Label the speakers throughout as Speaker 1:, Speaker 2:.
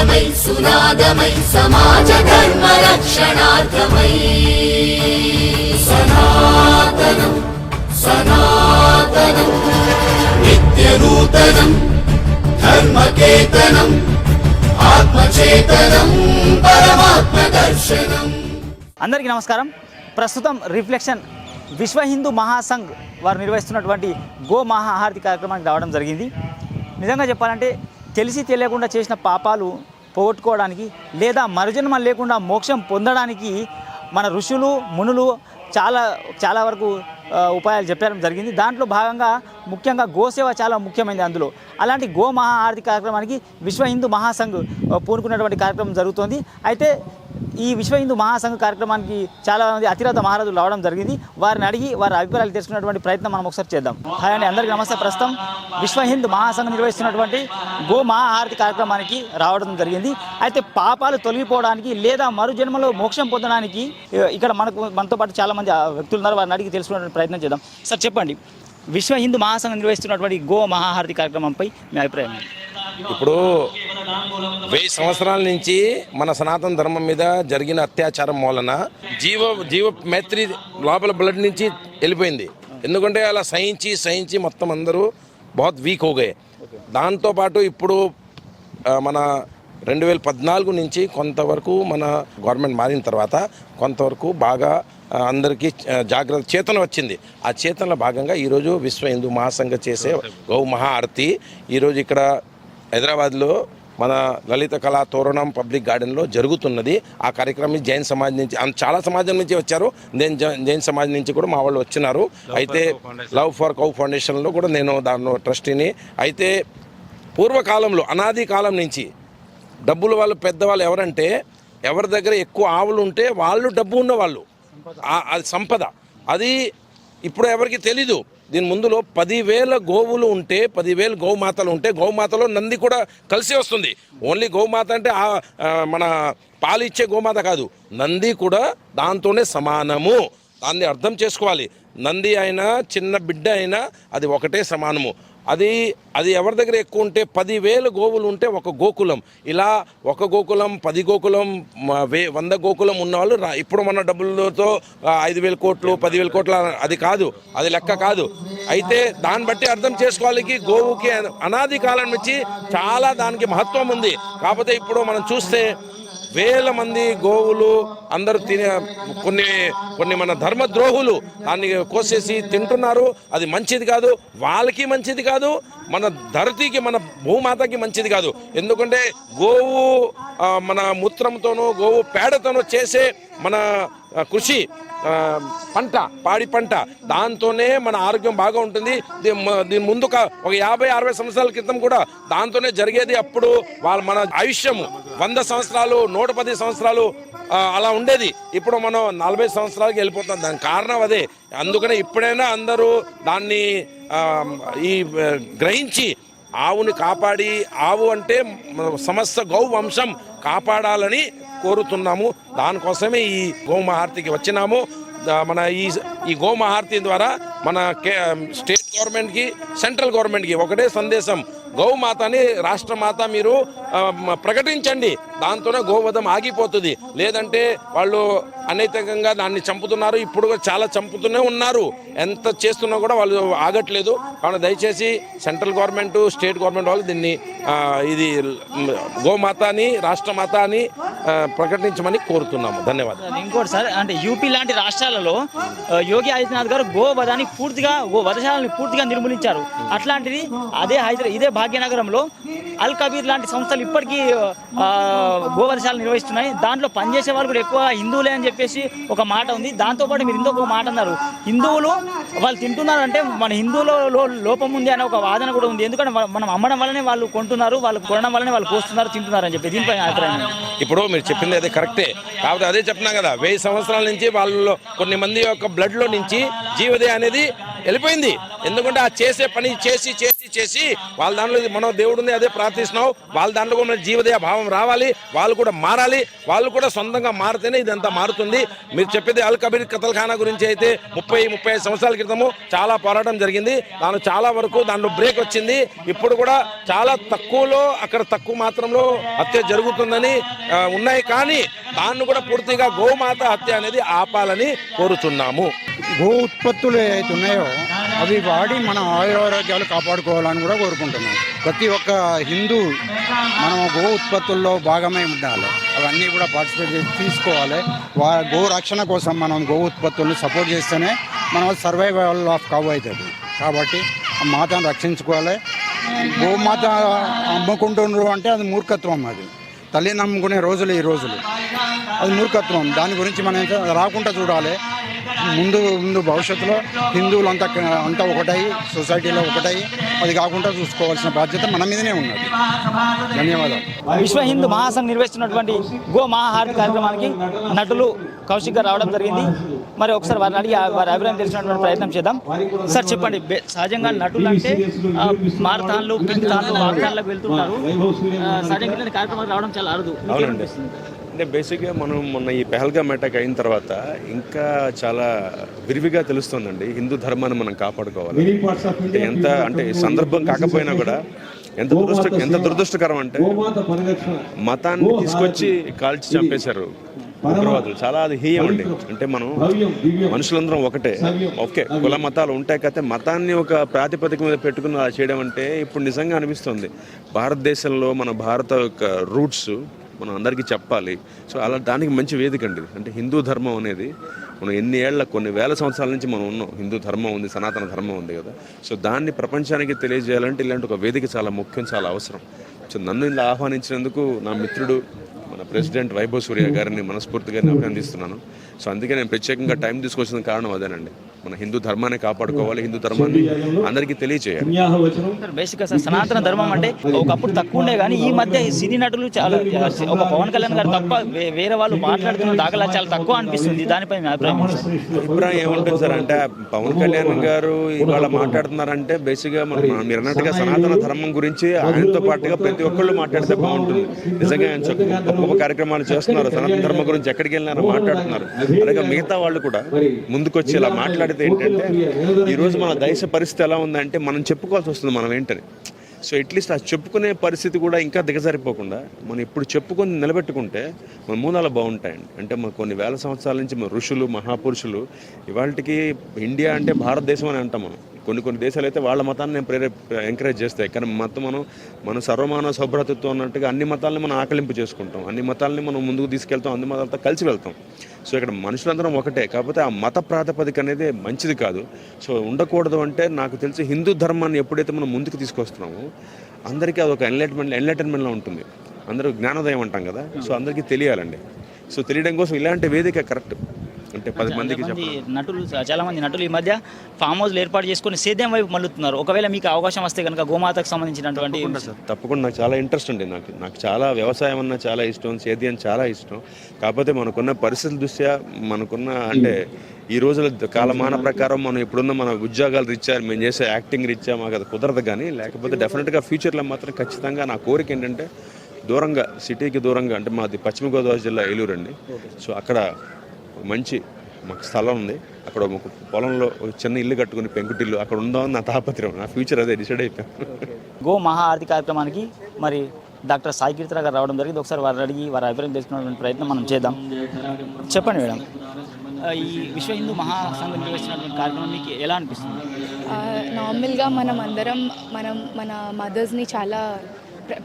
Speaker 1: సునాదమై సునాదమై సమాజ ధర్మ రక్షణార్థమై సనాతనం సనాతనం నిత్య నూతనం ధర్మకేతనం ఆత్మచేతనం పరమాత్మ దర్శనం.
Speaker 2: అందరికీ నమస్కారం. ప్రస్తుతం రిఫ్లెక్షన్ విశ్వ హిందూ మహాసంఘ్ వారు నిర్వహిస్తున్నటువంటి గో మహాహారతి కార్యక్రమానికి రావడం జరిగింది. నిజంగా చెప్పాలంటే తెలిసి తెలియకుండా చేసిన పాపాలు పోగొట్టుకోవడానికి లేదా మరుజన్మ లేకుండా మోక్షం పొందడానికి మన ఋషులు మునులు చాలా వరకు ఉపాయాలు చెప్పడం జరిగింది. దాంట్లో భాగంగా ముఖ్యంగా గోసేవ చాలా ముఖ్యమైనది. అందులో అలాంటి గో మహాహారతి కార్యక్రమానికి విశ్వ హిందూ మహాసంఘ్ పూనుకున్నటువంటి కార్యక్రమం జరుగుతుంది. అయితే ఈ విశ్వ హిందూ మహాసంఘ కార్యక్రమానికి చాలామంది అతిరథ మహారాజులు రావడం జరిగింది. వారిని అడిగి వారి అభిప్రాయాలు తెలుసుకున్నటువంటి ప్రయత్నం మనం ఒకసారి చేద్దాం. హాయ్ అండి, అందరికీ నమస్తే. ప్రస్తుతం విశ్వ హిందూ మహాసంఘ నిర్వహిస్తున్నటువంటి గో మహాహారతి కార్యక్రమానికి రావడం జరిగింది. అయితే పాపాలు తొలగిపోవడానికి లేదా మరు జన్మలో మోక్షం పొందడానికి ఇక్కడ మనతో పాటు చాలామంది వ్యక్తులు ఉన్నారు. వారిని అడిగి తెలుసుకున్నటువంటి ప్రయత్నం చేద్దాం. సార్ చెప్పండి, విశ్వ హిందూ మహాసంఘం నిర్వహిస్తున్నటువంటి గో మహాహారతి కార్యక్రమంపై మీ అభిప్రాయం?
Speaker 3: ఇప్పుడు 1000 సంవత్సరాల నుంచి మన సనాతన ధర్మం మీద జరిగిన అత్యాచారం మూలన జీవ మైత్రి లోపల బ్లడ్ నుంచి వెళ్ళిపోయింది. ఎందుకంటే అలా సహించి మొత్తం అందరూ బహుత్ వీక్ హోగే. దాంతోపాటు ఇప్పుడు మన 2014 నుంచి కొంతవరకు మన గవర్నమెంట్ మారిన తర్వాత కొంతవరకు బాగా అందరికీ జాగ్రత్త చేతన వచ్చింది. ఆ చేతనలో భాగంగా ఈరోజు విశ్వ హిందూ మహాసంఘ చేసే గౌ మహాఆరతి ఈరోజు ఇక్కడ హైదరాబాద్లో మన లలిత కళా తోరణం పబ్లిక్ గార్డెన్లో జరుగుతున్నది. ఆ కార్యక్రమం జైన్ సమాజ్ నుంచి చాలా సమాజం నుంచి వచ్చారు. నేను జైన్ సమాజ్ నుంచి కూడా మా వాళ్ళు వచ్చినారు. అయితే లవ్ ఫర్ కౌ ఫౌండేషన్లో కూడా నేను దానిలో ట్రస్టీని. అయితే పూర్వకాలంలో అనాది కాలం నుంచి డబ్బులు వాళ్ళు పెద్దవాళ్ళు ఎవరంటే ఎవరి దగ్గర ఎక్కువ ఆవులు ఉంటే వాళ్ళు డబ్బు ఉన్నవాళ్ళు, అది సంపద. అది ఇప్పుడు ఎవరికి తెలీదు. దీని ముందులో 10,000 గోవులు ఉంటే 10,000 గోమాతలు ఉంటే గోమాతలో నంది కూడా కలిసి వస్తుంది. ఓన్లీ గోమాత అంటే మన పాలు ఇచ్చే గోమాత కాదు, నంది కూడా దాంతోనే సమానము. దాన్ని అర్థం చేసుకోవాలి. నంది అయినా చిన్న బిడ్డ అయినా అది ఒకటే సమానము. అది ఎవరి దగ్గర ఎక్కువ ఉంటే 10,000 గోవులు ఉంటే ఒక గోకులం. ఇలా ఒక గోకులం 10 గోకులం 100 గోకులం ఉన్నవాళ్ళు ఇప్పుడు మన డబ్బులతో 5,000 కోట్లు 10,000 కోట్ల అది కాదు, అది లెక్క కాదు. అయితే దాన్ని బట్టి అర్థం చేసుకోవాలి. గోవుకి అనాది కాలం నుంచి చాలా దానికి మహత్వం ఉంది. కాకపోతే ఇప్పుడు మనం చూస్తే వేల మంది గోవులు అందరూ కొన్ని మన ధర్మద్రోహులు దాన్ని కోసేసి తింటున్నారు. అది మంచిది కాదు, వాళ్ళకి మంచిది కాదు, మన ధరతికి మన భూమాతకి మంచిది కాదు. ఎందుకంటే గోవు మన మూత్రంతోనూ గోవు పేడతోనూ చేసే మన కృషి పాడి పంట దాంతోనే మన ఆరోగ్యం బాగా ఉంటుంది. దీని ముందు ఒక 50-60 సంవత్సరాల క్రితం కూడా దాంతోనే జరిగేది. అప్పుడు మన ఆయుష్యము 100 సంవత్సరాలు 110 సంవత్సరాలు అలా ఉండేది. ఇప్పుడు మనం 40 సంవత్సరాలకి వెళ్ళిపోతాం. దానికి కారణం అదే. అందుకనే ఇప్పుడైనా అందరూ దాన్ని గ్రహించి ఆవుని కాపాడి, ఆవు అంటే సమస్త గౌ వంశం కాపాడాలని కోరుతున్నాము. దానికోసమే ఈ గోమహారతికి వచ్చినాము. మన ఈ గోమహారతి ద్వారా మన స్టేట్ గవర్నమెంట్కి సెంట్రల్ గవర్నమెంట్కి ఒకటే సందేశం, గౌమాతని రాష్ట్రమాత మీరు ప్రకటించండి. దాంతోనే గోవధం ఆగిపోతుంది. లేదంటే వాళ్ళు అనైతికంగా దాన్ని చంపుతున్నారు. ఇప్పుడు చాలా చంపుతూనే ఉన్నారు. ఎంత చేస్తున్నా కూడా వాళ్ళు ఆగట్లేదు. కావున దయచేసి సెంట్రల్ గవర్నమెంట్ స్టేట్ గవర్నమెంట్ వాళ్ళు దీన్ని ఇది గోమాత అని రాష్ట్రమాత అని ప్రకటించమని కోరుతున్నాము. ధన్యవాదాలు.
Speaker 2: ఇంకోటి సార్, అంటే యూపీ లాంటి రాష్ట్రాలలో యోగి ఆదిత్యనాథ్ గారు గోవధాన్ని వధశాలని పూర్తిగా నిర్మూలించారు. అట్లాంటిది ఇదే భాగ్యనగరంలో అల్ కబీర్ లాంటి సంస్థలు ఇప్పటికీ గోవధశాలను నిర్వహిస్తున్నాయి. దాంట్లో పనిచేసే వాళ్ళు కూడా ఎక్కువ హిందువులే అని చెప్పేసి ఒక మాట ఉంది. దాంతోపాటు మీరు ఇంకొక మాట అన్నారు, హిందువులు వాళ్ళు తింటున్నారంటే మన హిందువులో లోపం ఉంది అనే ఒక వాదన కూడా ఉంది. ఎందుకంటే మనం అమ్మడం వల్లనే వాళ్ళు కొంటున్నారు, వాళ్ళు కొనడం వల్లనే వాళ్ళు పోస్తున్నారు, తింటున్నారు అని చెప్పి దీనిపై అభిప్రాయం?
Speaker 3: ఇప్పుడు మీరు చెప్పింది అదే కరెక్టే. కాకపోతే అదే చెప్తున్నా కదా, 1000 సంవత్సరాల నుంచి వాళ్ళలో కొన్ని మంది యొక్క బ్లడ్లో నుంచి జీవదే అనేది వెళ్ళిపోయింది. ఎందుకంటే ఆ చేసే పని చేసి చేసి చేసి వాళ్ళ దాంట్లో మనం దేవుడిని అదే ప్రార్థిస్తున్నాం, వాళ్ళ దాంట్లో కూడా జీవదయ భావం రావాలి, వాళ్ళు కూడా మారాలి, వాళ్ళు కూడా సొంతంగా మారితేనే ఇదంతా మారుతుంది. మీరు చెప్పేది అల్ కబీర్ కతల్ఖానా గురించి అయితే 30-35 సంవత్సరాల క్రితము చాలా పోరాటం జరిగింది. దాని చాలా వరకు దాంట్లో బ్రేక్ వచ్చింది. ఇప్పుడు కూడా చాలా తక్కువలో అక్కడ తక్కువ మాత్రంలో హత్య జరుగుతుందని ఉన్నాయి. కానీ దాన్ని కూడా పూర్తిగా గోమాత హత్య అనేది ఆపాలని కోరుతున్నాము.
Speaker 4: గో ఉత్పత్తులు ఏవైతే ఉన్నాయో అవి వాడి మన ఆరోగ్యాలు కాపాడుకోవాలని కూడా కోరుకుంటున్నాం. ప్రతి ఒక్క హిందూ మనం గో ఉత్పత్తుల్లో భాగమై ఉండాలి, అవన్నీ కూడా పార్టిసిపేట్ చేసి తీసుకోవాలి. గో రక్షణ కోసం మనం గో ఉత్పత్తులను సపోర్ట్ చేస్తేనే మనం సర్వైవల్ ఆఫ్ కవ్ అవుతుంది. కాబట్టి ఆ మాతను రక్షించుకోవాలి. గోమాత అమ్ముకుంటున్నారు అంటే అది మూర్ఖత్వం. అది తల్లిని నమ్ముకునే రోజులు ఈ రోజులు, అది మూర్ఖత్వం. దాని గురించి మనం రాకుండా చూడాలి. ముందు భవిష్యత్తులో హిందువులు అంతా ఒకటై సొసైటీలో ఒకటై అది కాకుండా చూసుకోవాల్సిన బాధ్యత మన మీదనే ఉన్నది. ధన్యవాదాలు.
Speaker 2: విశ్వ హిందూ మహాసంఘ్ నిర్వహిస్తున్నటువంటి గో మహాహారతి కార్యక్రమానికి నటులు కౌశిక్ గారు రావడం జరిగింది. మరి ఒకసారి వారిని అడిగి వారి అభిప్రాయం తెలిసినటువంటి ప్రయత్నం చేద్దాం. సార్ చెప్పండి, సహజంగా నటులు అంటే మారథాన్లు, పింతాన్లు, వాగ్దాన్లకు వెళ్తుంటారు. సహజంగా ఇలాంటి కార్యక్రమాలు రావడం చాలా అరుదు.
Speaker 5: అవునండి. అంటే బేసిక్గా మనం మొన్న ఈ పెహల్గామ్ అటాక్ అయిన తర్వాత ఇంకా చాలా విరివిగా తెలుస్తుందండి హిందూ ధర్మాన్ని మనం కాపాడుకోవాలి. అంటే సందర్భం కాకపోయినా కూడా ఎంత దురదృష్టకరం అంటే మతాన్ని తీసుకొచ్చి కాల్చి చంపేశారు ఉగ్రవాదులు. చాలా అది హీయం అండి. అంటే మనం మనుషులందరం ఒకటే, ఓకే కుల మతాలు ఉంటాయి కదా, మతాన్ని ఒక ప్రాతిపదిక మీద పెట్టుకుని అలా చేయడం అంటే ఇప్పుడు నిజంగా అనిపిస్తుంది. భారతదేశంలో మన భారత యొక్క రూట్స్ మనం అందరికీ చెప్పాలి. సో అలా దానికి మంచి వేదిక అండి. అంటే హిందూ ధర్మం అనేది మనం కొన్ని వేల సంవత్సరాల నుంచి మనం ఉన్నాం. హిందూ ధర్మం ఉంది, సనాతన ధర్మం ఉంది కదా. సో దాన్ని ప్రపంచానికి తెలియజేయాలంటే ఇలాంటి ఒక వేదిక చాలా ముఖ్యం, చాలా అవసరం. సో నన్ను ఇలా ఆహ్వానించినందుకు నా మిత్రుడు మన ప్రెసిడెంట్ వైభవ్ సూర్య గారిని మనస్ఫూర్తిగా అభినందిస్తున్నాను. సో అందుకే నేను ప్రత్యేకంగా టైం తీసుకొచ్చిన కారణం అదేనండి. మన హిందూ ధర్మాన్ని కాపాడుకోవాలి, హిందూ ధర్మాన్ని అందరికీ తెలియజేయాలి.
Speaker 2: బేసిక్గా సార్ సనాతన ధర్మం అంటే ఒకప్పుడు తక్కువ ఉండే, కానీ ఈ మధ్య సినీ నటులు చాలా, ఒక పవన్ కళ్యాణ్ గారు తప్ప వేరే వాళ్ళు మాట్లాడుతున్న దాఖలా చాలా తక్కువ అనిపిస్తుంది. దానిపై మీ
Speaker 5: అభిప్రాయం ఏముంటుంది సార్? అంటే పవన్ కళ్యాణ్ గారు ఇవాళ మాట్లాడుతున్నారంటే బేసిక్గా మీరు అన్నట్టుగా సనాతన ధర్మం గురించి ఆయనతో పాటుగా ప్రతి ఒక్కళ్ళు మాట్లాడితే బాగుంటుంది. నిజంగా ఆయన గొప్ప కార్యక్రమాలు చేస్తున్నారు, సనాతన ధర్మం గురించి ఎక్కడికి వెళ్ళినా మాట్లాడుతున్నారు. అలాగే మిగతా వాళ్ళు కూడా ముందుకొచ్చి ఇలా మాట్లాడితే ఏంటంటే ఈరోజు మన దేశ పరిస్థితి ఎలా ఉందంటే మనం చెప్పుకోవాల్సి వస్తుంది మనం ఏంటని. సో అట్లీస్ట్ ఆ చెప్పుకునే పరిస్థితి కూడా ఇంకా దిగజారిపోకుండా మనం ఇప్పుడు చెప్పుకొని నిలబెట్టుకుంటే మన మూలాలు బాగుంటాయండి. అంటే మన కొన్ని వేల సంవత్సరాల నుంచి మన ఋషులు మహాపురుషులు ఇవాళకి ఇండియా అంటే భారతదేశం అని అంటాం మనం. కొన్ని దేశాలు అయితే వాళ్ళ మతాన్ని ఎంకరేజ్ చేస్తాయి. కానీ మనం సర్వమానవ సౌభ్రతత్వం అన్నట్టుగా అన్ని మతాలని మనం ఆకలింపు చేసుకుంటాం, అన్ని మతాలని మనం ముందుకు తీసుకెళ్తాం, అన్ని మతాలతో కలిసి వెళ్తాం. సో ఇక్కడ మనుషులందరం ఒకటే, కాకపోతే ఆ మత ప్రాతిపదిక అనేది మంచిది కాదు. సో ఉండకూడదు. అంటే నాకు తెలిసి హిందూ ధర్మాన్ని ఎప్పుడైతే మనం ముందుకు తీసుకొస్తున్నామో అందరికీ అదొక ఎన్లైటన్మెంట్లో ఉంటుంది. అందరూ జ్ఞానోదయం అంటాం కదా. సో అందరికీ తెలియాలండి. సో తెలియడం కోసం ఇలాంటి వేదిక కరెక్ట్. అంటే 10 మందికి
Speaker 2: నటులు, చాలా మంది నటులు ఈ మధ్య ఫామ్ హౌస్లు ఏర్పాటు చేసుకుని సేద్యం వైపు మళ్ళుతున్నారు. ఒకవేళ మీకు అవకాశం వస్తే కనుక గోమాతకు సంబంధించినటువంటి
Speaker 5: తప్పకుండా నాకు చాలా ఇంట్రెస్ట్ అండి. నాకు చాలా వ్యవసాయం అన్న చాలా ఇష్టం, సేద్యం చాలా ఇష్టం. కాకపోతే మనకున్న పరిస్థితుల దృష్ట్యా మనకున్న అంటే ఈ రోజుల కాలమాన ప్రకారం మనం ఇప్పుడున్న మన ఉద్యోగాలు రీత్యా మేము చేసే యాక్టింగ్ రీత్యా మాకు అది కుదరదు. కానీ లేకపోతే డెఫినెట్గా ఫ్యూచర్లో మాత్రం ఖచ్చితంగా నా కోరిక ఏంటంటే దూరంగా, సిటీకి దూరంగా, అంటే మాది పశ్చిమ గోదావరి జిల్లా ఏలూరు అండి. సో అక్కడ మంచి మాకు స్థలం ఉంది. అక్కడ ఒక పొలంలో ఒక చిన్న ఇల్లు కట్టుకుని పెంకుటిల్లు అక్కడ ఉందామని నా తాపత్రయం, నా ఫ్యూచర్ అదే డిసైడ్ అయిపోయాను.
Speaker 2: గో మహాఆరతి కార్యక్రమానికి మరి డాక్టర్ సాయి కీర్తన గారు రావడం జరిగింది. ఒకసారి వారిని అడిగి వారి అభిప్రాయం తెలుసుకునే ప్రయత్నం మనం చేద్దాం. చెప్పండి మేడం, ఈ విశ్వ హిందూ మహాసంఘం నిర్వహించినటువంటి కార్యక్రమం మీకు ఎలా అనిపిస్తుంది?
Speaker 6: నార్మల్గా మనం అందరం మన మదర్స్ని చాలా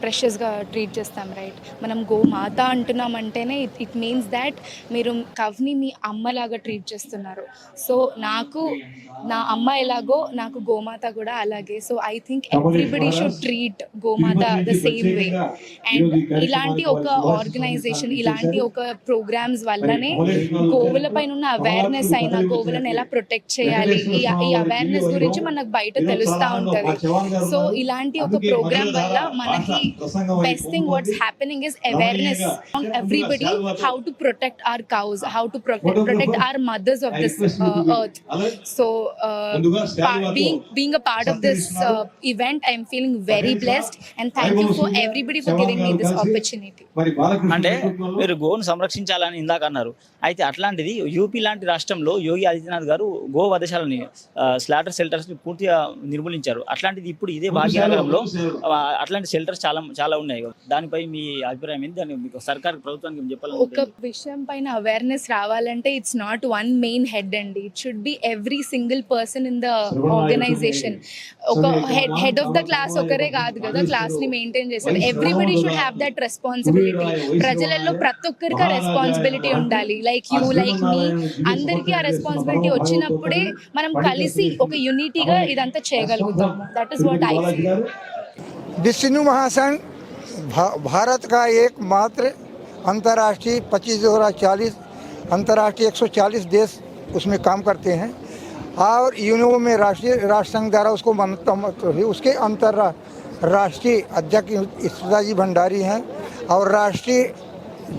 Speaker 6: ప్రెషస్గా ట్రీట్ చేస్తాం, రైట్? మనం గోమాత అంటున్నామంటేనే ఇట్ మీన్స్ దాట్ మీరు కవ్ని మీ అమ్మలాగా ట్రీట్ చేస్తున్నారు. సో నాకు నా అమ్మ ఎలాగో నాకు గోమాత కూడా అలాగే. So I think everybody should treat గోమాత ద సేమ్ వే. అండ్ ఇలాంటి ఒక ఆర్గనైజేషన్, ఇలాంటి ఒక ప్రోగ్రామ్స్ వల్లనే గోవుల పైన ఉన్న అవేర్నెస్ అయినా, గోవులను ఎలా ప్రొటెక్ట్ చేయాలి, ఈ అవేర్నెస్ గురించి మనకు బయట తెలుస్తూ ఉంటుంది. సో ఇలాంటి ఒక ప్రోగ్రామ్ వల్ల మనకి ही best thing what's happening is awareness among everybody how to protect our cows, how to protect our mothers of this earth. So being a part of this event, I'm feeling very blessed, and thank you for everybody for giving me this opportunity.
Speaker 2: అంటే మీరు గోను సంరక్షించాలని ఇందాక అన్నారు. అయితే అట్లాంటిది UP లాంటి రాష్ట్రంలో యోగి ఆదిత్యనాథ్ గారు గో వధశాలని స్లాటర్ షెల్టర్స్ ని పూర్తిగా నిర్మూలించారు. అట్లాంటిది ఇప్పుడు ఇదే భాగ్యనగరంలో అట్లాంటి షెల్టర్స్ చాలా చాలా ఉన్నాయి. దానిపై మీ అభిప్రాయం ఏంటి? దాన్ని మీకు సర్కార్ ప్రభుత్వానికి ఏం చెప్పాలి?
Speaker 6: ఒక విషయం పైన అవేర్నెస్ రావాలంటే it's not one main head అండి. It should be every single person in the organisation. ఒక హెడ్ ఆఫ్ ద క్లాస్ ఒకరే కాదు కదా క్లాస్ ని మెయింటైన్ చేసేది. Everybody should have that responsibility. ప్రజలలో ప్రతి ఒక్కరికి ఆ రెస్పాన్సిబిలిటీ ఉండాలి. లైక్ యూ, లైక్ మీ, అందరికీ ఆ రెస్పాన్సిబిలిటీ వచ్చినప్పుడే మనం కలిసి ఒక యూనిటీగా ఇదంతా చేయగలుగుతాము. That is what I feel.
Speaker 7: विश्व हिंदू महासंघ भारत का एकमात्र अंतर्राष्ट्रीय 25/2040 अंतर्राष्ट्रीय 140 देश उसमें काम करते हैं और यूनेस्को में राष्ट्रीय राष्ट्रसंघ द्वारा उसको मान्यता हुई। उसके अंतर्राष्ट्रीय अध्यक्ष ईश्वरदास जी भंडारी हैं और राष्ट्रीय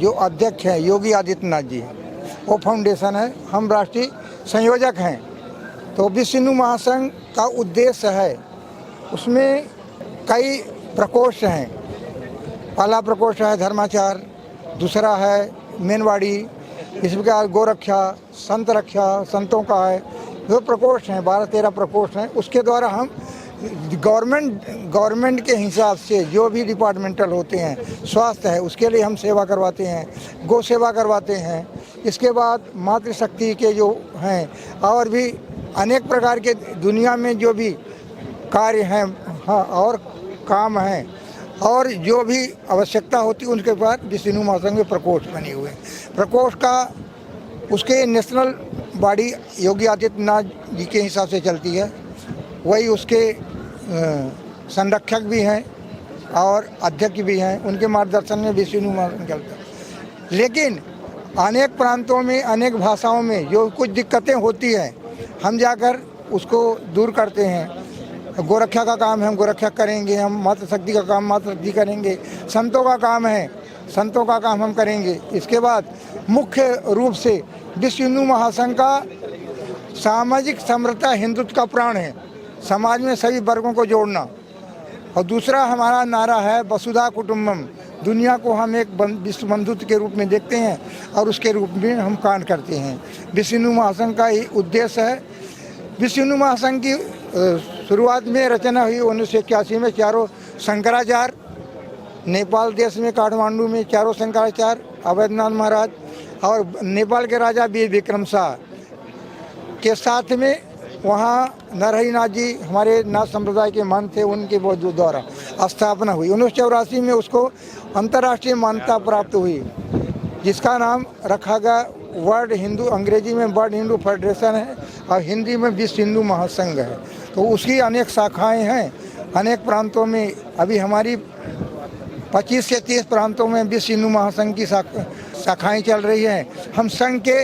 Speaker 7: जो अध्यक्ष हैं योगी आदित्यनाथ जी, वो फाउंडेशन है। हम राष्ट्रीय संयोजक हैं। तो विश्व हिंदू महासंघ का उद्देश्य है, उसमें कई प्रकोष्ठ हैं। पहला प्रकोष्ठ है धर्माचार, दूसरा है मेनवाड़ी, इस प्रकार गोरक्षा, संत रक्षा, संतों का है। जो प्रकोष्ठ हैं 12-13 प्रकोष्ठ हैं। उसके द्वारा हम गवर्नमेंट के हिसाब से जो भी डिपार्टमेंटल होते हैं, स्वास्थ्य है उसके लिए हम सेवा करवाते हैं, गौ सेवा करवाते हैं। इसके बाद मातृशक्ति के जो हैं और भी अनेक प्रकार के दुनिया में जो भी कार्य हैं, हाँ, और काम हैं और जो भी आवश्यकता होती है उनके बाद विश्व हिंदू महासंघ में प्रकोष्ठ बने हुए हैं। प्रकोष्ठ का उसके नेशनल बॉडी योगी आदित्यनाथ जी के हिसाब से चलती है। वही उसके संरक्षक भी हैं और अध्यक्ष भी हैं। उनके मार्गदर्शन में विश्व हिंदू महासंघ चलता है। लेकिन अनेक प्रांतों में अनेक भाषाओं में जो कुछ दिक्कतें होती हैं, हम जाकर उसको दूर करते हैं। गोरक्षा का काम है, हम गोरक्षा करेंगे। हम मातृशक्ति का काम मातृशक्ति करेंगे। संतों का काम है, संतों का काम हम करेंगे। इसके बाद मुख्य रूप से विश्व हिंदू महासंघ का सामाजिक समरसता हिंदुत्व का प्राण है। समाज में सभी वर्गों को जोड़ना। और दूसरा हमारा नारा है वसुधा कुटुंबम। दुनिया को हम एक विश्व बंधुत्व के रूप में देखते हैं और उसके रूप में हम काम करते हैं। विश्व हिंदू महासंघ का ये उद्देश्य है। विश्व हिंदू महासंघ की शुरुआत में रचना हुई 1981 में। चारों शंकराचार्य, नेपाल देश में काठमांडू में चारों शंकराचार्य, अवैधनाथ महाराज और नेपाल के राजा वीर विक्रम शाह के साथ में वहाँ नरहरिनाथ जी हमारे नाथ संप्रदाय के महंत थे, उनके द्वारा स्थापना हुई। 1984 में उसको अंतर्राष्ट्रीय मान्यता प्राप्त हुई, जिसका नाम रखा गया वर्ल्ड हिंदू, अंग्रेजी में वर्ल्ड हिंदू फेडरेशन है और हिंदी में विश्व हिंदू महासंघ है। तो उसकी अनेक शाखाएं हैं अनेक प्रांतों में। अभी हमारी 25 से 30 प्रांतों में विश्व हिंदू महासंघ की शाखाएं चल रही हैं। हम संघ के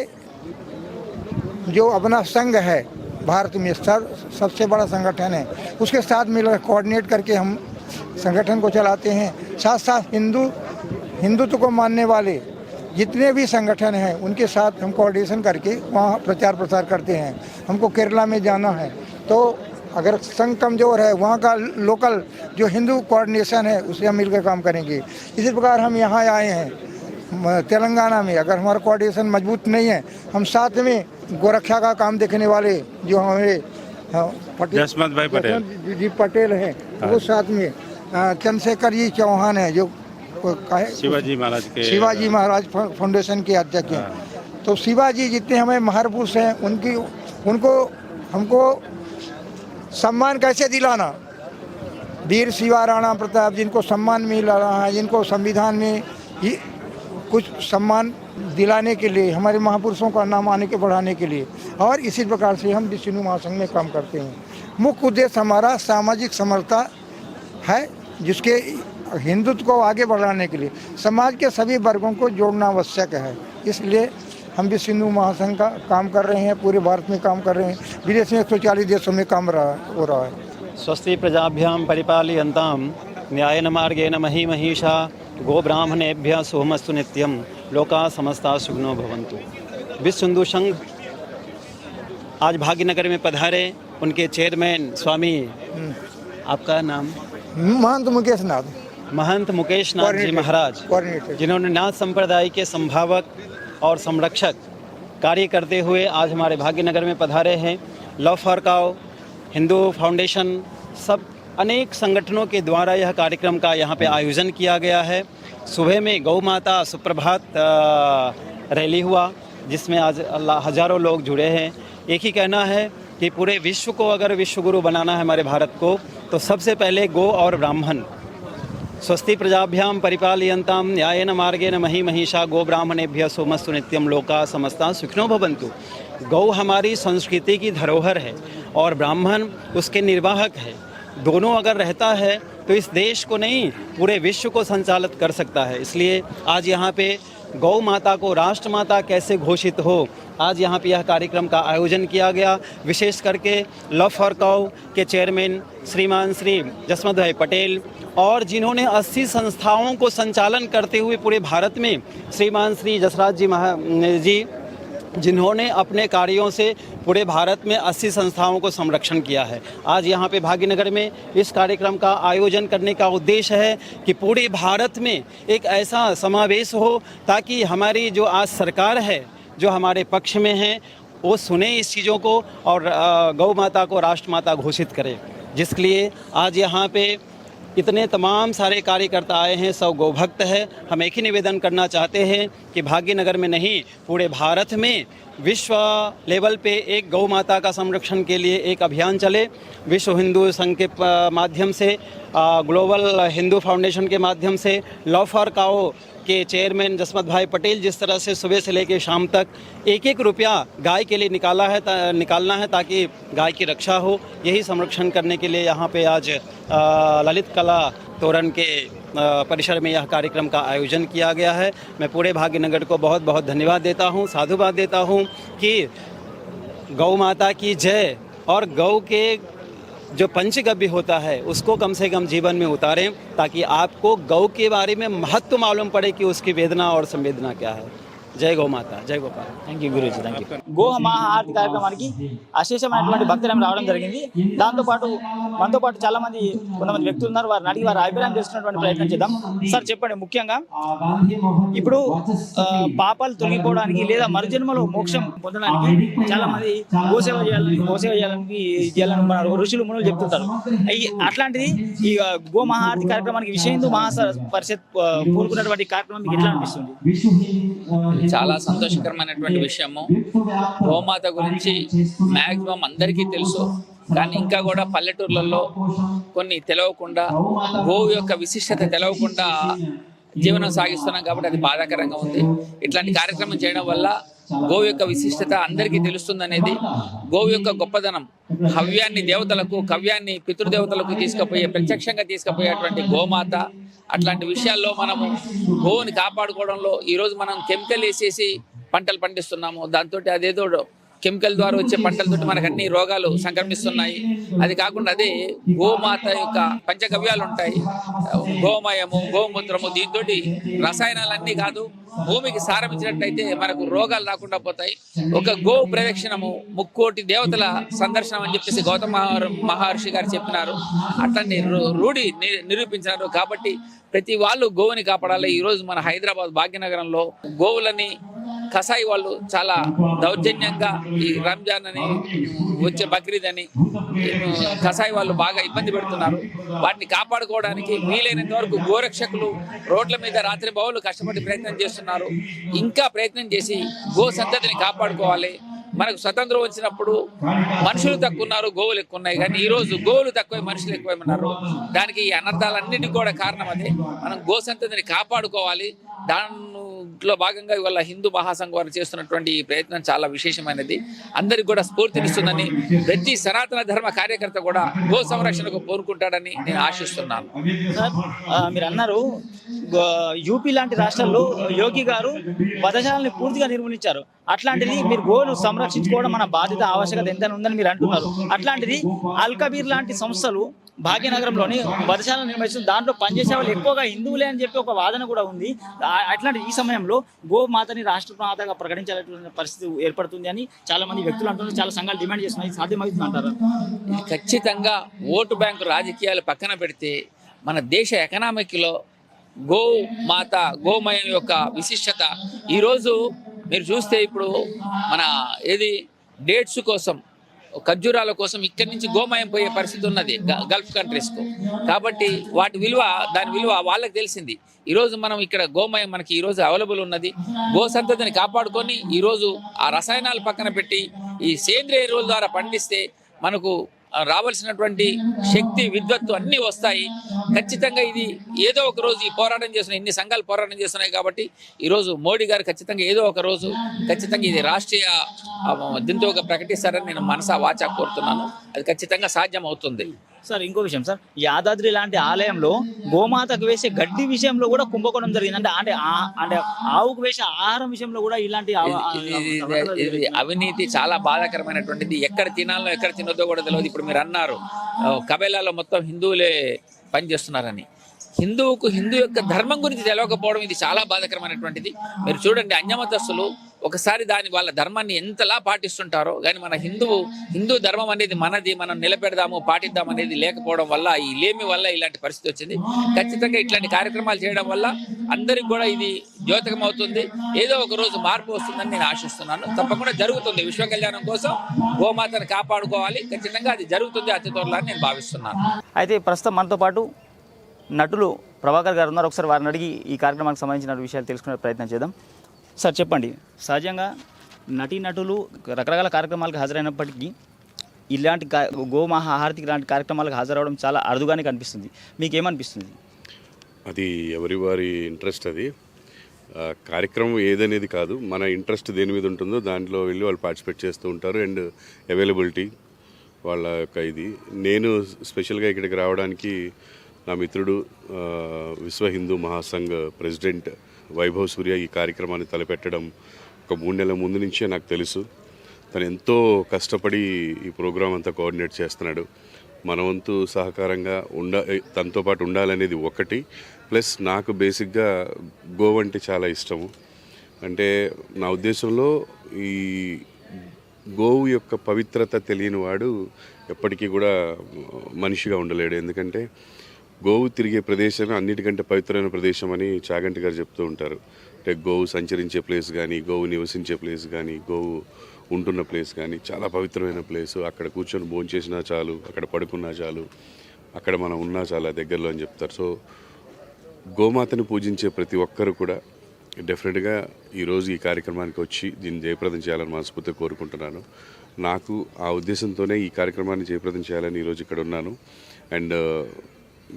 Speaker 7: जो अपना संघ है भारत में सबसे बड़ा संगठन है, उसके साथ मिलकर कोऑर्डिनेट करके हम संगठन को चलाते हैं। साथ साथ हिंदुत्व को मानने वाले जितने भी संगठन हैं उनके साथ हम कोऑर्डिनेशन करके वहाँ प्रचार प्रसार करते हैं। हमको केरला में जाना है तो अगर संघ कमज़ोर है, वहाँ का लोकल जो हिंदू कोऑर्डिनेशन है उससे हम मिलकर काम करेंगे। इसी प्रकार हम यहाँ आए हैं तेलंगाना में। अगर हमारा कोऑर्डिनेशन मजबूत नहीं है, हम साथ में गोरक्षा का काम देखने वाले जो हमारे
Speaker 5: जसवंत भाई पटेल
Speaker 7: जी पटेल हैं, वो साथ में चंद्रशेखर जी चौहान है जो शिवाजी महाराज फाउंडेशन के अध्यक्ष हैं। तो शिवाजी जितने हमें महापुरुष हैं उनको हमको सम्मान कैसे दिलाना। वीर शिवा राणा प्रताप जिनको सम्मान मिल रहा है, जिनको संविधान में कुछ सम्मान दिलाने के लिए, हमारे महापुरुषों का नाम आने के बढ़ाने के लिए, और इसी प्रकार से हम विश्व हिंदू महासंघ में काम करते हैं। मुख्य उद्देश्य हमारा सामाजिक समरसता है, जिसके हिंदुत्व को आगे बढ़ाने के लिए समाज के सभी वर्गों को जोड़ना आवश्यक है। इसलिए हम विश्व हिंदू महासंघ का काम कर रहे हैं, पूरे भारत में काम कर रहे हैं। विदेश में 140 देशों में काम हो रहा है।
Speaker 8: स्वस्ति प्रजाभ्यां परिपालयन्तां न्यायेन मार्गेण महीमहीषा गोब्राह्मणेभ्यः शुभमस्तु नित्यं लोकाः समस्ताः सुखिनो भवन्तु। विश्व हिंदू संघ आज भाग्यनगर में पधारे। उनके चेयरमैन स्वामी, आपका नाम?
Speaker 7: महंत मुकेश नाथ,
Speaker 8: महंत मुकेश नाथ जी महाराज, जिन्होंने नाथ संप्रदाय के संभावक और संरक्षक कार्य करते हुए आज हमारे भाग्यनगर में पधारे हैं। Love for cow, Hindu foundation, सब अनेक संगठनों के द्वारा यह कार्यक्रम का यहाँ पे आयोजन किया गया है। सुबह में गौ माता सुप्रभात रैली हुआ, जिसमें आज हजारों लोग जुड़े हैं। एक ही कहना है कि पूरे विश्व को अगर विश्व गुरु बनाना है हमारे भारत को, तो सबसे पहले गौ और ब्राह्मण। स्वस्ति प्रजाभ्याम परिपालयन्तां न्यायेन मार्गेण महीमहीषा गो ब्राह्मणेभ्यः सोमस्तु नित्यं लोकाः समस्ताः सुखिनो भवन्तु। गौ हमारी संस्कृति की धरोहर है और ब्राह्मण उसके निर्वाहक है। दोनों अगर रहता है तो इस देश को नहीं, पूरे विश्व को संचालित कर सकता है। इसलिए आज यहाँ पे गौ माता को राष्ट्र माता कैसे घोषित हो, आज यहाँ पे यह कार्यक्रम का आयोजन किया गया। विशेष करके लव फॉर काउ के चेयरमैन श्रीमान श्री जसवंत भाई पटेल और जिन्होंने 80 संस्थाओं को संचालन करते हुए पूरे भारत में श्रीमान श्री जसराज जी जिन्होंने अपने कार्यों से पूरे भारत में 80 संस्थाओं को संरक्षण किया है। आज यहाँ पे भाग्यनगर में इस कार्यक्रम का आयोजन करने का उद्देश्य है कि पूरे भारत में एक ऐसा समावेश हो ताकि हमारी जो आज सरकार है, जो हमारे पक्ष में है, वो सुने इस चीज़ों को और गौ माता को राष्ट्र माता घोषित करे। जिसके लिए आज यहाँ पे इतने तमाम सारे कार्यकर्ता आए हैं, सब गौभक्त है। हम एक ही निवेदन करना चाहते हैं कि भाग्यनगर में नहीं, पूरे भारत में विश्व लेवल पे एक गौ माता का संरक्षण के लिए एक अभियान चले। विश्व हिंदू संघ के माध्यम से, ग्लोबल हिंदू फाउंडेशन के माध्यम से, लव फॉर काउ के चेयरमैन जसवंत भाई पटेल जिस तरह से सुबह से लेकर शाम तक एक रुपया गाय के लिए निकालना है ताकि गाय की रक्षा हो, यही संरक्षण करने के लिए यहाँ पे आज ललित कला तोरण के परिसर में यह कार्यक्रम का आयोजन किया गया है। मैं पूरे भाग्यनगर को बहुत बहुत धन्यवाद देता हूँ, साधुवाद देता हूँ कि गौ माता की जय। और गौ के जो पंचगव्य होता है उसको कम से कम जीवन में उतारें ताकि आपको गौ के बारे में महत्व मालूम पड़े कि उसकी वेदना और संवेदना क्या है। जय गौ माता, जय Gopal.
Speaker 2: Thank you Guruji, thank you. గో మహాఆరతి కార్యక్రమానికి అశేషమైనటువంటి భక్తులు రావడం జరిగింది. దాంతోపాటు మనతో పాటు చాలా మంది కొంతమంది వ్యక్తులు ఉన్నారు. వారిని అడిగి వారి అభిప్రాయం తెలుసుకునేటువంటి ప్రయత్నం చేద్దాం. సార్ చెప్పండి, ముఖ్యంగా ఇప్పుడు పాపాలు తొలగిపోవడానికి లేదా మరుజన్మలో మోక్షం పొందడానికి చాలా మంది గోసేవ చేయాలని మన ఋషులు మునులు చెప్తుంటారు. అట్లాంటిది ఈ గో మహాఆరతి కార్యక్రమానికి విశ్వ హిందూ మహాపరిషత్ పూనుకున్నటువంటి కార్యక్రమం మీకు ఎట్లా అనిపిస్తుంది?
Speaker 9: చాలా సంతోషకరమైనటువంటి విషయము. గోమాత గురించి మ్యాక్సిమం అందరికీ తెలుసు, కానీ ఇంకా కూడా పల్లెటూర్లలో కొన్ని తెలవకుండా, గోవు యొక్క విశిష్టత తెలవకుండా జీవనం సాగిస్తున్నాం కాబట్టి అది బాధాకరంగా ఉంది. ఇట్లాంటి కార్యక్రమం చేయడం వల్ల గోవు యొక్క విశిష్టత అందరికీ తెలుస్తుందనేది, గోవు యొక్క గొప్పదనం, హవ్యాన్ని దేవతలకు, కవ్యాన్ని పితృదేవతలకు ప్రత్యక్షంగా తీసుకుపోయేటువంటి గోమాత. అట్లాంటి విషయాల్లో మనము గోవుని కాపాడుకోవడంలో ఈరోజు మనం కెమికల్ వేసేసి పంటలు పండిస్తున్నాము. దాంతో అదేదో కెమికల్ ద్వారా వచ్చే పంటలతో మనకు అన్ని రోగాలు సంక్రమిస్తున్నాయి. అది కాకుండా అదే గోమాత యొక్క పంచగవ్యాలు ఉంటాయి, గోమయము, గోమూత్రము, దీంతో రసాయనాలన్నీ కాదు, భూమికి సారం ఇచ్చినట్టయితే మనకు రోగాలు రాకుండా పోతాయి. ఒక గో ప్రదక్షిణము 3,000,000 దేవతల సందర్శనం అని చెప్పేసి గౌతమ మహర్షి గారు చెప్పినారు. అట్లాంటి రూఢి నిరూపించినారు. కాబట్టి ప్రతి వాళ్ళు గోవుని కాపాడాలి. ఈరోజు మన హైదరాబాద్ భాగ్యనగరంలో గోవులని కసాయి వాళ్ళు చాలా దౌర్జన్యంగా, ఈ రంజాన్ అని వచ్చే బక్రీద్ అని కసాయి వాళ్ళు బాగా ఇబ్బంది పెడుతున్నారు. వాటిని కాపాడుకోవడానికి వీలైనంత వరకు గోరక్షకులు రోడ్ల మీద రాత్రి బౌలు కష్టపడి ప్రయత్నం చేస్తున్నారు. ఇంకా ప్రయత్నం చేసి గో సంతతిని కాపాడుకోవాలి. మనకు స్వతంత్రం వచ్చినప్పుడు మనుషులు తక్కువ ఉన్నారు, గోవులు ఎక్కువ ఉన్నాయి. కానీ ఈరోజు గోవులు తక్కువ, మనుషులు ఎక్కువైన్నారు. దానికి ఈ అనర్థాలన్నిటికీ కూడా కారణం అదే. మనం గో సంతతిని కాపాడుకోవాలి. దానిలో భాగంగా ఇవాళ హిందూ మహాసంఘం వారు చేస్తున్నటువంటి ఈ ప్రయత్నం చాలా విశేషమైనది, అందరికి కూడా స్ఫూర్తినిస్తుందని, ప్రతి సనాతన ధర్మ కార్యకర్త కూడా గో సంరక్షణకు కోరుకుంటాడని నేను ఆశిస్తున్నాను.
Speaker 2: మీరు అన్నారు యూపీ లాంటి రాష్ట్రాల్లో యోగి గారు వధశాలని పూర్తిగా నిర్మూలించారు. అట్లాంటిది మీరు గోను సంరక్షించుకోవడం మన బాధ్యత, ఆవశ్యకత ఎంత ఉందని మీరు అంటున్నారు. అట్లాంటిది అల్ కబీర్ లాంటి సంస్థలు భాగ్యనగరంలోని వర్షాలను నిర్వహిస్తుంది. దాంట్లో పనిచేసే వాళ్ళు ఎక్కువగా హిందువులే అని చెప్పి ఒక వాదన కూడా ఉంది. అట్లాంటి ఈ సమయంలో గోమాతని రాష్ట్ర మాతగా ప్రకటించాల్సిన పరిస్థితి ఏర్పడుతుంది అని చాలా మంది వ్యక్తులు అంటున్నారు. చాలా సంఘాలు డిమాండ్ చేస్తున్నాయి. సాధ్యమవుతుంది అంటారు?
Speaker 9: ఇది ఖచ్చితంగా ఓటు బ్యాంకు రాజకీయాలు పక్కన పెడితే మన దేశ ఎకనామిక్లో గోమయం యొక్క విశిష్టత ఈరోజు మీరు చూస్తే ఇప్పుడు మన డేట్స్ కోసం ఖర్జూరాల కోసం ఇక్కడి నుంచి గోమయం పోయే పరిస్థితి ఉన్నది గల్ఫ్ కంట్రీస్కు. కాబట్టి దాని విలువ వాళ్ళకి తెలిసింది. ఈరోజు మనం ఇక్కడ గోమయం మనకి ఈరోజు అవైలబుల్ ఉన్నది. గో సంతతిని కాపాడుకొని ఈరోజు ఆ రసాయనాలు పక్కన పెట్టి ఈ సేంద్రియ ఎరువుల ద్వారా పండిస్తే మనకు రావాల్సినటువంటి శక్తి, విద్వత్తు అన్నీ వస్తాయి. ఖచ్చితంగా ఇది ఏదో ఒక రోజు ఈ పోరాటం చేస్తున్నాయి, ఇన్ని సంఘాలు పోరాటం చేస్తున్నాయి. కాబట్టి ఈరోజు మోడీ గారు ఖచ్చితంగా ఏదో ఒక రోజు ఖచ్చితంగా ఇది రాష్ట్రీయ దింతోగా ప్రకటిస్తారని నేను మనసా వాచా కోరుతున్నాను. అది ఖచ్చితంగా సాధ్యం అవుతుంది.
Speaker 2: సార్ ఇంకో విషయం సార్, యాదాద్రి లాంటి ఆలయంలో గోమాతకు వేసే గడ్డి విషయంలో కూడా కుంభకోణం జరిగింది. అంటే ఆవుకు వేసే ఆహారం విషయంలో కూడా ఇలాంటి
Speaker 9: ఇది అవినీతి చాలా బాధాకరమైనటువంటిది. ఎక్కడ తినాలో ఎక్కడ తినొద్దో కూడా తెలియదు. ఇప్పుడు మీరు అన్నారు కబేలాలో మొత్తం హిందువులే పనిచేస్తున్నారని. హిందూ యొక్క ధర్మం గురించి తెలియకపోవడం ఇది చాలా బాధాకరమైనటువంటిది. మీరు చూడండి, అన్యమతస్తులు ఒకసారి వాళ్ళ ధర్మాన్ని ఎంతలా పాటిస్తుంటారో, కానీ మన హిందూ ధర్మం అనేది మనది, మనం నిలబెడదాము పాటిద్దాం అనేది లేకపోవడం వల్ల, ఈ లేమి వల్ల ఇలాంటి పరిస్థితి వచ్చింది. ఖచ్చితంగా ఇట్లాంటి కార్యక్రమాలు చేయడం వల్ల అందరికి కూడా ఇది ద్యోతకం అవుతుంది. ఏదో ఒక రోజు మార్పు వస్తుందని నేను ఆశిస్తున్నాను. తప్పకుండా జరుగుతుంది. విశ్వ కళ్యాణం కోసం గోమాతను కాపాడుకోవాలి. ఖచ్చితంగా అది జరుగుతుంది అతి త్వరలో అని నేను భావిస్తున్నాను.
Speaker 2: అయితే ప్రస్తుతం మనతో పాటు నటులు ప్రభాకర్ గారు ఉన్నారు. ఒకసారి వారిని అడిగి ఈ కార్యక్రమానికి సంబంధించిన విషయాలు తెలుసుకునే ప్రయత్నం చేద్దాం. సార్ చెప్పండి, సహజంగా నటులు రకరకాల కార్యక్రమాలకు హాజరైనప్పటికీ ఇలాంటి గోమహాహారతికి లాంటి కార్యక్రమాలకు హాజరవడం చాలా అరుదుగానే కనిపిస్తుంది. మీకేమనిపిస్తుంది?
Speaker 10: అది ఎవరి వారి ఇంట్రెస్ట్. అది కార్యక్రమం ఏదనేది కాదు, మన ఇంట్రెస్ట్ దేని మీద ఉంటుందో దాంట్లో వెళ్ళి వాళ్ళు పార్టిసిపేట్ చేస్తూ ఉంటారు. అండ్ అవైలబిలిటీ వాళ్ళ యొక్క ఇది. నేను స్పెషల్గా ఇక్కడికి రావడానికి నా మిత్రుడు విశ్వ హిందూ మహాసంఘ్ ప్రెసిడెంట్ వైభవ్ సూర్య ఈ కార్యక్రమాన్ని తలపెట్టడం ఒక 3 నెలల ముందు నుంచే నాకు తెలుసు. తను ఎంతో కష్టపడి ఈ ప్రోగ్రాం అంతా కోఆర్డినేట్ చేస్తున్నాడు. మన వంతు సహకారంగా తనతో పాటు ఉండాలనేది ఒకటి. ప్లస్ నాకు బేసిక్గా గోవు అంటే చాలా ఇష్టము. అంటే నా ఉద్దేశంలో ఈ గోవు యొక్క పవిత్రత తెలియని వాడు ఎప్పటికీ కూడా మనిషిగా ఉండలేడు. ఎందుకంటే గోవు తిరిగే ప్రదేశమే అన్నిటికంటే పవిత్రమైన ప్రదేశం అని చాగంటి గారు చెప్తూ ఉంటారు. అంటే గోవు సంచరించే ప్లేస్ కానీ, గోవు నివసించే ప్లేస్ కానీ, గోవు ఉంటున్న ప్లేస్ కానీ చాలా పవిత్రమైన ప్లేసు. అక్కడ కూర్చొని భోంచేసినా చాలు, అక్కడ పడుకున్నా చాలు, అక్కడ మనం ఉన్నా చాలా దగ్గరలో అని చెప్తారు. సో గోమాతను పూజించే ప్రతి ఒక్కరు కూడా డెఫినెట్గా ఈరోజు ఈ కార్యక్రమానికి వచ్చి దీన్ని జయప్రదం చేయాలని మనస్ఫూర్తిగా కోరుకుంటున్నాను. నాకు ఆ ఉద్దేశంతోనే ఈ కార్యక్రమాన్ని జయప్రదం చేయాలని ఈరోజు ఇక్కడ ఉన్నాను. అండ్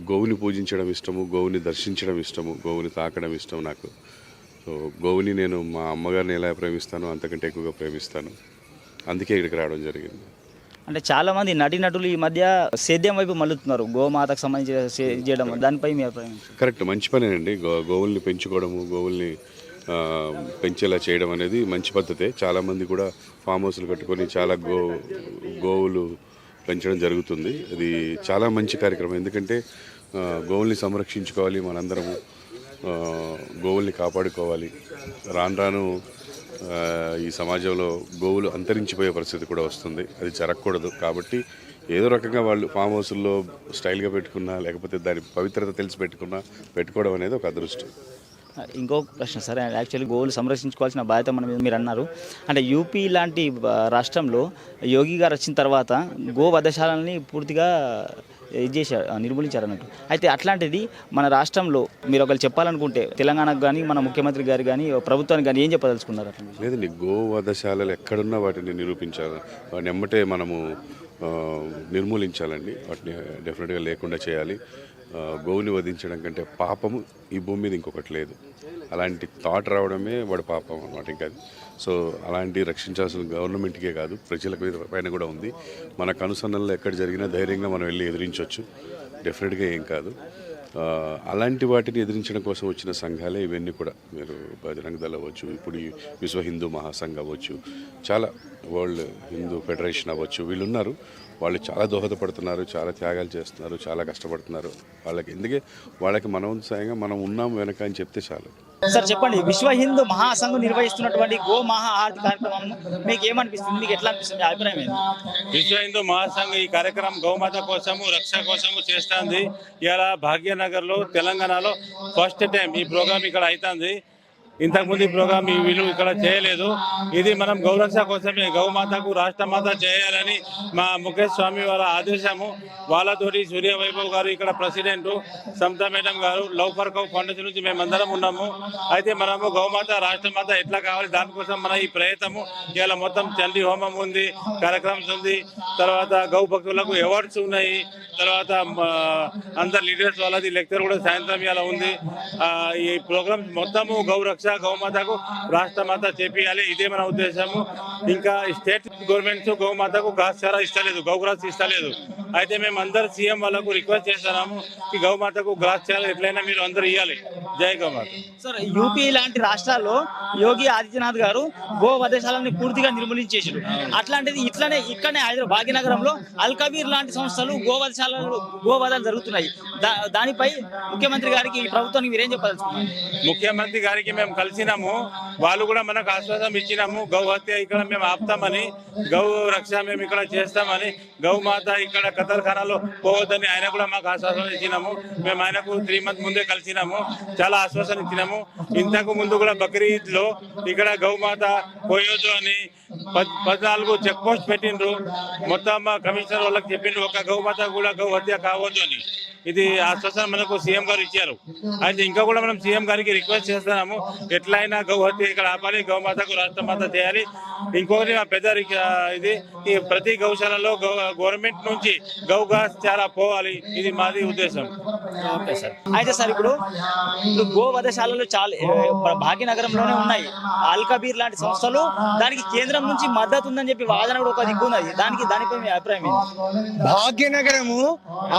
Speaker 10: గోవుని పూజించడం ఇష్టము, గోవుని దర్శించడం ఇష్టము, గోవుని తాకడం ఇష్టం నాకు. సో గోవుని నేను మా అమ్మగారిని ఎలా ప్రేమిస్తానో అంతకంటే ఎక్కువగా ప్రేమిస్తాను. అందుకే ఇక్కడికి రావడం జరిగింది.
Speaker 2: అంటే చాలామంది నటులు ఈ మధ్య సేద్యం వైపు మళ్ళుతున్నారు, గోమాతకు సంబంధించి చేయడం, దానిపై మీ అభిప్రాయం?
Speaker 10: కరెక్ట్, మంచి పనేనండి. గోవుల్ని పెంచుకోవడము, గోవుల్ని పెంచేలా చేయడం అనేది మంచి పద్ధతే. చాలామంది కూడా ఫామ్ హౌస్లు కట్టుకొని చాలా గోవులు పెంచడం జరుగుతుంది. అది చాలా మంచి కార్యక్రమం. ఎందుకంటే గోవుల్ని సంరక్షించుకోవాలి, మనందరము గోవుల్ని కాపాడుకోవాలి. రాను ఈ సమాజంలో గోవులు అంతరించిపోయే పరిస్థితి కూడా వస్తుంది. అది జరగకూడదు. కాబట్టి ఏదో రకంగా వాళ్ళు ఫామ్ హౌస్ల్లో స్టైల్గా పెట్టుకున్నా, లేకపోతే దాని పవిత్రత తెలిసి పెట్టుకోవడం అనేది ఒక అదృష్టం.
Speaker 2: ఇంకో ప్రశ్న సార్, యాక్చువల్లీ గోవులు సంరక్షించుకోవాల్సిన బాధ్యత మన మీద మీరు అన్నారు. అంటే యూపీ లాంటి రాష్ట్రంలో యోగి గారు వచ్చిన తర్వాత గో వధశాలని పూర్తిగా నిర్మూలించారు అన్నట్టు. అయితే అట్లాంటిది మన రాష్ట్రంలో మీరు ఒకళ్ళు చెప్పాలనుకుంటే తెలంగాణకు కానీ మన ముఖ్యమంత్రి గారు కానీ ప్రభుత్వానికి కానీ ఏం చెప్పదలుచుకున్నారు?
Speaker 10: లేదండి, గో వధశాలలు ఎక్కడున్నా వాటిని నిరూపించాలి, వాటిని ఎమ్మటే మనము నిర్మూలించాలండి. వాటిని డెఫినెట్గా లేకుండా చేయాలి. గోవుని వధించడం కంటే పాపము ఈ భూమి మీద ఇంకొకటి లేదు. అలాంటి థాట్ రావడమే వాడు పాపం అన్నమాట. ఇంకా సో అలాంటి రక్షించాల్సిన గవర్నమెంట్కే కాదు, ప్రజల పైన కూడా ఉంది. మన కనుసన్నల్లో ఎక్కడ జరిగినా ధైర్యంగా మనం వెళ్ళి ఎదిరించవచ్చు. డెఫినెట్గా ఏం కాదు. అలాంటి వాటిని ఎదిరించడం కోసం వచ్చిన సంఘాలే ఇవన్నీ కూడా. మీరు బజరంగ దళ్ అవ్వచ్చు, ఇప్పుడు విశ్వ హిందూ మహాసంఘ్ అవ్వచ్చు, చాలా వరల్డ్ హిందూ ఫెడరేషన్ అవ్వచ్చు, వీళ్ళు ఉన్నారు. వాళ్ళు చాలా దోహదపడుతున్నారు, చాలా త్యాగాలు చేస్తున్నారు, చాలా కష్టపడుతున్నారు. వాళ్ళకి మన వంతు సాయంగా మనం ఉన్నాం వెనక అని చెప్తే చాలు.
Speaker 2: సార్ చెప్పండి, విశ్వ హిందూ మహాసంఘ్ నిర్వహిస్తున్నటువంటి గో మహాహారతి కార్యక్రమం మీకు ఏమనిపిస్తుంది, మీకు ఎట్లా అనిపిస్తుంది, అభిప్రాయం ఏంటి?
Speaker 11: విశ్వ హిందూ మహాసంఘ్ ఈ కార్యక్రమం గౌమాత కోసము రక్ష కోసము చేస్తుంది. ఇలా భాగ్యనగర్లో తెలంగాణలో ఫస్ట్ టైం ఈ ప్రోగ్రామ్ ఇక్కడ అవుతుంది. ఇంతకుముందు ఈ ప్రోగ్రామ్ వీళ్ళు ఇక్కడ చేయలేదు. ఇది మనం గౌరక్ష కోసమే గౌమాతకు రాష్ట్రమాత చేయాలని మా ముఖేష్ స్వామి వాళ్ళ ఆదేశము. వాళ్ళతోటి సూర్య వైభవ్ గారు ఇక్కడ ప్రెసిడెంట్, సమతా మేడం గారు, లవ్ ఫర్ కౌ ఫౌండేషన్ నుంచి మేమందరం ఉన్నాము. అయితే మనము గౌమాత రాష్ట్రమాత ఎట్లా కావాలి దానికోసం మన ఈ ప్రయత్నము. ఇలా మొత్తం చండీ హోమం ఉంది, కార్యక్రమం ఉంది, తర్వాత గౌ భక్తులకు అవార్డ్స్ ఉన్నాయి, తర్వాత అందరు లీడర్స్ వాళ్ళది లెక్చర్ కూడా సాయంత్రం ఇలా ఉంది. ఈ ప్రోగ్రామ్ మొత్తము గౌరక్ష గౌమాతకు రాష్ట్రమాత చేపియాలి, ఇదే మన ఉద్దేశము. ఇంకా స్టేట్ గవర్నమెంట్స్ గౌమాతకు ఘాస్చారా ఇస్తలేదు, గౌగ్రాస్ ఇస్తలేదు. అయితే మేము అందరు సీఎం వాళ్ళకు రిక్వెస్ట్ చేస్తున్నాము ఈ గౌమాతకు ఘాస్చారా ఎట్లయినా మీరు అందరు ఇవ్వాలి. జై గౌమాత.
Speaker 2: సార్ యూపీ లాంటి రాష్ట్రాల్లో యోగి ఆదిత్యనాథ్ గారు గో వధశాలని పూర్తిగా నిర్మూలించేసారు. అట్లాంటిది ఇక్కడనే హైదరాబాద్ భాగ్యనగరంలో అల్కబీర్ లాంటి సంస్థలు గోవధాలు జరుగుతున్నాయి. దానిపై ముఖ్యమంత్రి గారికి ఈ ప్రభుత్వానికి మీరేం చెప్పదలుచుకున్నారు?
Speaker 11: ముఖ్యమంత్రి గారికి మేము కలిసినాము, వాళ్ళు కూడా మనకు ఆశ్వాసం ఇచ్చినాము. గౌ హత్య ఇక్కడ మేము ఆపుతామని, గౌ రక్ష మేము ఇక్కడ చేస్తామని, గౌమాత ఇక్కడ కతర్ఖానాలో పోవద్దని ఆయన కూడా మాకు ఆశ్వాసం ఇచ్చినాము. మేము ఆయనకు 3 months ముందే కలిసినాము, చాలా ఆశ్వాసం ఇచ్చినాము. ఇంతకు ముందు కూడా బక్రీద్ లో ఇక్కడ గౌమాత పోయొద్దు అని 14 చెక్ పోస్ట్ పెట్టిండ్రు. మొత్తం కమిషనర్ వాళ్ళకి చెప్పిండ్రు ఒక గౌమాత కూడా గౌ హత్య కావద్దు అని. ఇది ఆశ్వాసన మనకు సీఎం గారు ఇచ్చారు. అయితే ఇంకా కూడా మనం సీఎం గారికి రిక్వెస్ట్ చేస్తున్నాము, ఎట్లయినా గౌ హత్య ఇక్కడ ఆపాలి, గౌమాతకు రాష్ట్రమాత చేయాలి. ఇంకొకటి మా పెద్ద ఇది ఈ ప్రతి గౌశాలలో గవర్నమెంట్ నుంచి గౌఘాస్చారా పోవాలి, ఇది మాది ఉద్దేశం.
Speaker 2: Okay sir. అయితే సార్ ఇప్పుడు గో వధశాలలు చాలా భాగ్యనగరంలోనే ఉన్నాయి. అల్కబీర్ లాంటి సంస్థలు దానికి కేంద్రం నుంచి మద్దతు ఉందని చెప్పి వాదన కూడా ఒక దిక్కు ఉన్నది. దానిపై మీ అభిప్రాయం ఏంటి?
Speaker 7: భాగ్యనగరము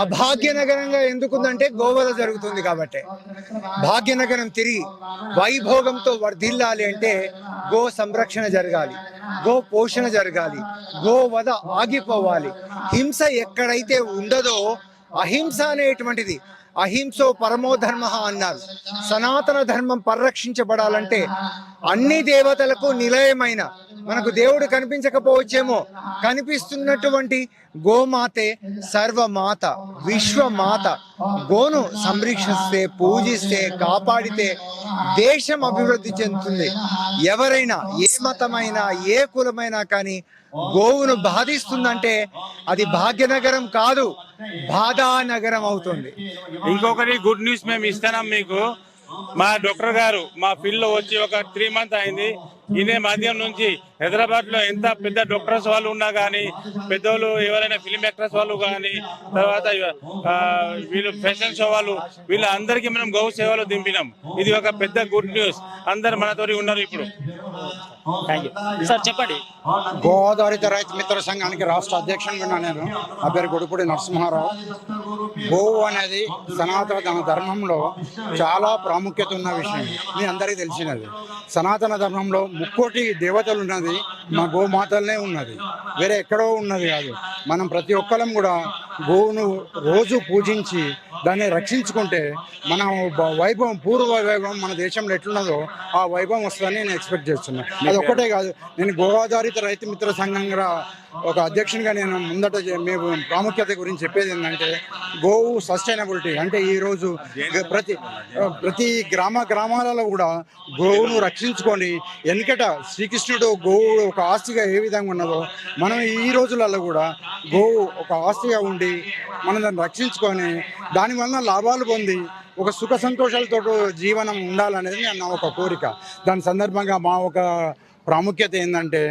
Speaker 7: అభాగ్యనగరంగా ఎందుకుందంటే గోవధ జరుగుతుంది కాబట్టి. భాగ్యనగరం తిరిగి వైభోగంతో వర్ధిల్లాలి అంటే గో సంరక్షణ జరగాలి, గో పోషణ జరగాలి, గోవధ ఆగిపోవాలి. హింస ఎక్కడైతే ఉండదో అహింస అనేటువంటిది, అహింసో పరమో ధర్మ అన్నారు. సనాతన ధర్మం పరిరక్షించబడాలంటే అన్ని దేవతలకు నిలయమైన, మనకు దేవుడు కనిపించకపోవచ్చేమో, కనిపిస్తున్నటువంటి గోమాతే సర్వమాత, విశ్వమాత. గోను సంరక్షిస్తే, పూజిస్తే, కాపాడితే దేశం అభివృద్ధి చెందుతుంది. ఎవరైనా ఏ మతమైనా ఏ కులమైనా కానీ గోవును బాధిస్తుందంటే అది భాగ్యనగరం కాదు, బాధానగరం అవుతుంది.
Speaker 11: ఇంకొకటి గుడ్ న్యూస్ మేము ఇస్తున్నాం మీకు. మా డాక్టర్ గారు మా ఫీల్డ్ లో వచ్చి ఒక 3 months అయింది. ఇదే మాధ్యమం నుంచి హైదరాబాద్ లో ఎంత పెద్ద డాక్టర్స్ వాళ్ళు ఉన్నా కానీ, పెద్దోళ్ళు ఎవరైనా ఫిలిం యాక్టర్స్ వాళ్ళు కానీ, తర్వాత వీళ్ళు ఫ్యాషన్ షో వాళ్ళు, వీళ్ళందరికీ మనం గౌ సేవలు దింపినాం. ఇది ఒక పెద్ద గుడ్ న్యూస్. అందరు మనతోటి ఉన్నారు ఇప్పుడు.
Speaker 2: సార్ చెప్పండి.
Speaker 4: గో ఆధారిత రైతు మిత్ర సంఘానికి రాష్ట్ర అధ్యక్షుడిగా నేను, నా పేరు గొడుపూడి నరసింహారావు. గోవు అనేది సనాతన ధర్మంలో చాలా ప్రాముఖ్యత ఉన్న విషయం, మీ అందరికీ తెలిసినది. సనాతన ధర్మంలో 3 దేవతలు ఉన్నది, మా గోమాతలనే ఉన్నది, వేరే ఎక్కడో ఉన్నది కాదు. మనం ప్రతి ఒక్కరం కూడా గోవును రోజు పూజించి దాన్ని రక్షించుకుంటే మన వైభవం, పూర్వ వైభవం మన దేశంలో ఎట్లున్నదో ఆ వైభవం వస్తుందని నేను ఎక్స్పెక్ట్ చేస్తున్నాను. అది ఒక్కటే కాదు, నేను గో ఆధారిత రైతు మిత్ర సంఘంగా ఒక అధ్యక్షునిగా నేను ముందట మేము ప్రాముఖ్యత గురించి చెప్పేది ఏంటంటే, గోవు సస్టైనబిలిటీ అంటే ఈరోజు ప్రతి గ్రామాలలో కూడా గోవును రక్షించుకొని, వెనుకట శ్రీకృష్ణుడు గోవు ఒక ఆస్తిగా ఏ విధంగా ఉన్నదో మనం ఈ రోజులలో కూడా గోవు ఒక ఆస్తిగా ఉండి మనం దాన్ని రక్షించుకొని దానివల్ల లాభాలు పొంది ఒక సుఖ సంతోషాలతో జీవనం ఉండాలనేది నా ఒక కోరిక. దాని సందర్భంగా మా ఒక ప్రాముఖ్యత ఏంటంటే,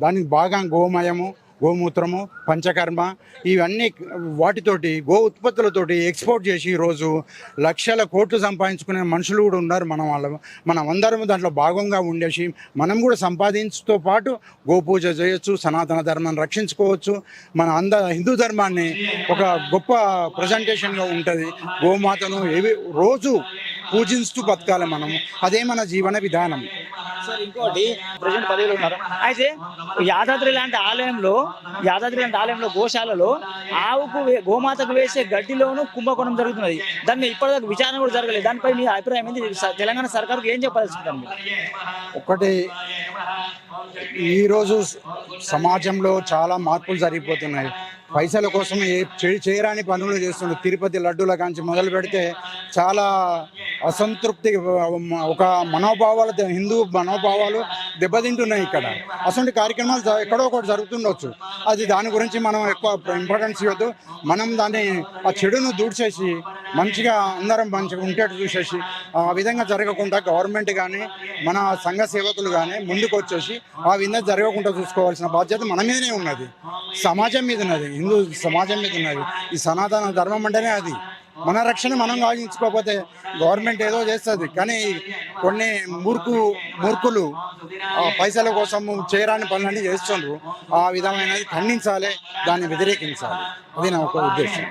Speaker 4: దానికి బాగా గోమయము, గోమూత్రము, పంచకర్మ ఇవన్నీ వాటితోటి గో ఉత్పత్తులతోటి ఎక్స్పోర్ట్ చేసి ఈరోజు లక్షల కోట్లు సంపాదించుకునే మనుషులు కూడా ఉన్నారు. మనం అందరం దాంట్లో భాగంగా ఉండేసి మనం కూడా సంపాదించుతో పాటు గోపూజ చేయొచ్చు, సనాతన ధర్మాన్ని రక్షించుకోవచ్చు. మన హిందూ ధర్మాన్ని ఒక గొప్ప ప్రజెంటేషన్గా ఉంటుంది. గోమాతను రోజు పూజిస్తూ బతకాలి మనము, అదే మన జీవన విధానం.
Speaker 2: సార్ ఇంకోటి ప్రజెంట్ పదవిలో ఉన్నారు. అయితే యాదాద్రి లాంటి ఆలయంలో గోశాలలో గోమాతకు వేసే గడ్డిలోనూ కుంభకోణం జరుగుతున్నది. దాన్ని ఇప్పటిదాకా విచారణ కూడా జరగలేదు. దానిపై మీ అభిప్రాయం ఏంటి? తెలంగాణ సర్కారుకు ఏం చెప్పాల్సింటారు మీరు?
Speaker 4: ఒకటి, ఈరోజు సమాజంలో చాలా మార్పులు జరిగిపోతున్నాయి. పైసల కోసం చేయరాని పనులు చేస్తుండ్రు. తిరుపతి లడ్డూల కాంచి మొదలు పెడితే చాలా అసంతృప్తి, ఒక మనోభావాలు, హిందూ మనోభావాలు దెబ్బతింటున్నాయి. ఇక్కడ అసలు కార్యక్రమాలు ఎక్కడో ఒకటి జరుగుతుండొచ్చు. అది దాని గురించి మనం ఎక్కువ ఇంపార్టెన్స్ ఇవ్వద్దు. మనం దాన్ని ఆ చెడును దూడ్చేసి మంచిగా అందరం మంచిగా ఉండేట్టు చూసేసి ఆ విధంగా జరగకుండా గవర్నమెంట్ కానీ మన సంఘ సేవకులు కానీ ముందుకు వచ్చేసి ఆ విధంగా జరగకుండా చూసుకోవాల్సిన బాధ్యత మన మీదనే ఉన్నది, సమాజం మీద ఉన్నది, హిందూ సమాజం మీద ఉన్నది. ఈ సనాతన ధర్మం అంటేనే అది. మన రక్షణ మనం గావించుకోకపోతే గవర్నమెంట్ ఏదో చేస్తుంది. కానీ కొన్ని మూర్ఖులు పైసల కోసం చేయరాని పనులన్నీ చేస్తుండ్రు. ఆ విధమైనది ఖండించాలి, దాన్ని వ్యతిరేకించాలి. అది నా ఒక ఉద్దేశం.